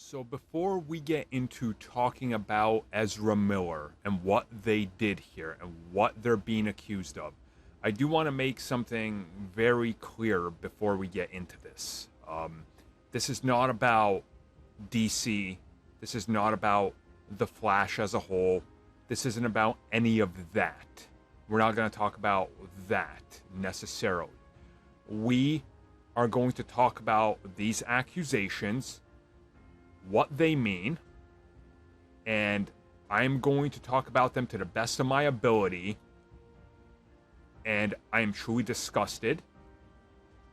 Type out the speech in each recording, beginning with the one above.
So before we get into talking about Ezra Miller and what they did here and what they're being accused of, I do want to make something very clear before we get into this. This is not about DC. This is not about the Flash as a whole. This isn't about any of that. We're not going to talk about that necessarily. We are going to talk about these accusations, what they mean, and I'm going to talk about them to the best of my ability. And I am truly disgusted,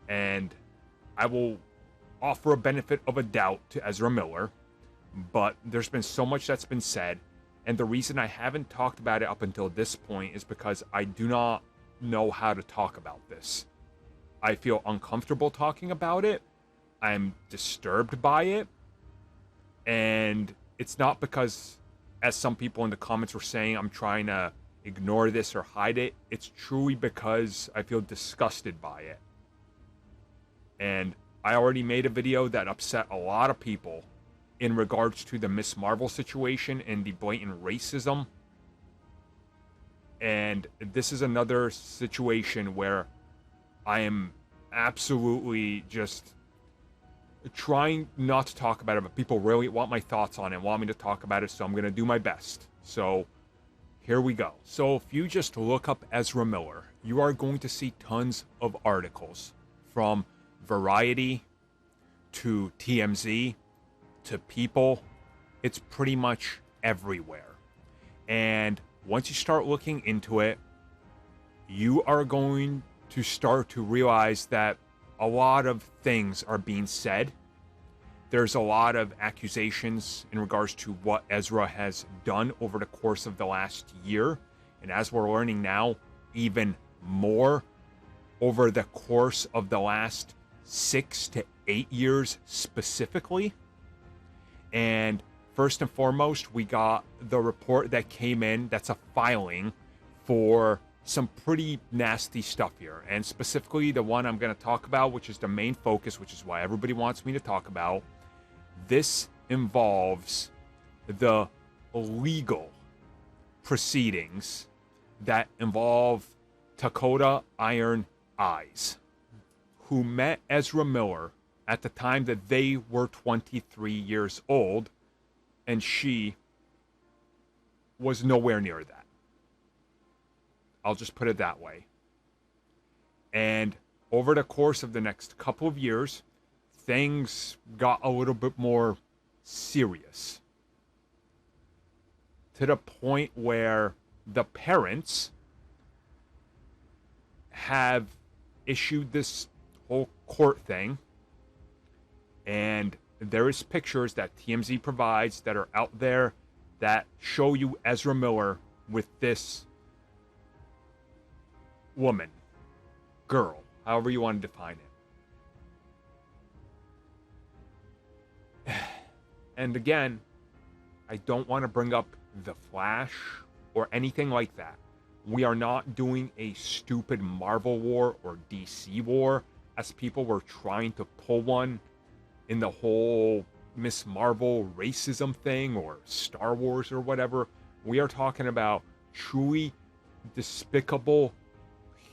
and I will offer a benefit of a doubt to Ezra Miller, but there's been so much that's been said, and the reason I haven't talked about it up until this point is because I do not know how to talk about this. I feel uncomfortable talking about it. I'm disturbed by it. And it's not because, as some people in the comments were saying, I'm trying to ignore this or hide it. It's truly because I feel disgusted by it. And I already made a video that upset a lot of people in regards to the Miss Marvel situation and the blatant racism. And this is another situation where I am absolutely just trying not to talk about it, but people really want my thoughts on it, want me to talk about it, so I'm going to do my best. So here we go. So if you just look up Ezra Miller, you are going to see tons of articles from Variety to TMZ to People. It's pretty much everywhere. And once you start looking into it, you are going to start to realize that a lot of things are being said. There's a lot of accusations in regards to what Ezra has done over the course of the last year. And as we're learning now, even more over the course of the last 6 to 8 years specifically. And first and foremost, we got the report that came in that's a filing for some pretty nasty stuff here, and specifically the one I'm going to talk about, which is the main focus, which is why everybody wants me to talk about. This involves the legal proceedings that involve Dakota Iron Eyes, who met Ezra Miller at the time that they were 23 years old, and she was nowhere near that. I'll just put it that way. And over the course of the next couple of years, things got a little bit more serious. To the point where the parents have issued this whole court thing. And there is pictures that TMZ provides that are out there that show you Ezra Miller with this woman, girl, however you want to define it. And again, I don't want to bring up the Flash or anything like that. We are not doing a stupid Marvel war or DC war, as people were trying to pull one in the whole Miss Marvel racism thing or Star Wars or whatever. We are talking about truly despicable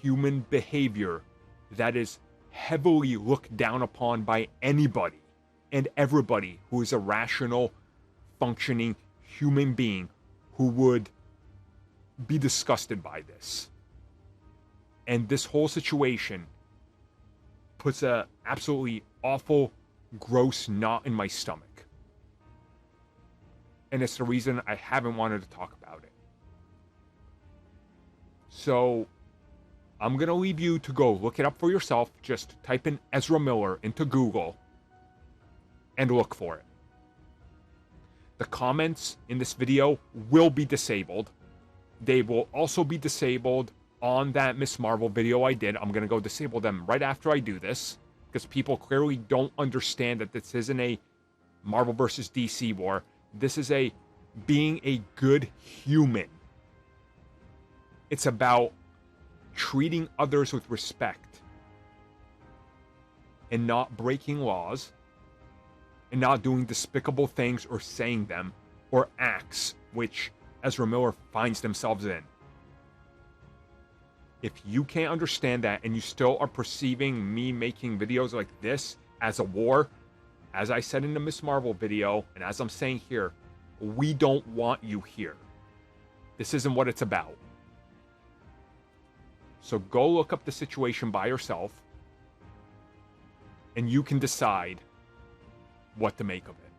human behavior that is heavily looked down upon by anybody and everybody who is a rational, functioning human being who would be disgusted by this. And this whole situation puts a absolutely awful, gross knot in my stomach. And it's the reason I haven't wanted to talk about it. So I'm going to leave you to go look it up for yourself. Just type in Ezra Miller into Google and look for it. The comments in this video will be disabled. They will also be disabled on that Miss Marvel video I did. I'm going to go disable them right after I do this, because people clearly don't understand that this isn't a Marvel versus DC war. This is a being a good human. It's about treating others with respect and not breaking laws and not doing despicable things or saying them, or acts which Ezra Miller finds themselves in. If you can't understand that and you still are perceiving me making videos like this as a war, as I said in the Miss Marvel video, and as I'm saying here, we don't want you here. This isn't what it's about. So go look up the situation by yourself, and you can decide what to make of it.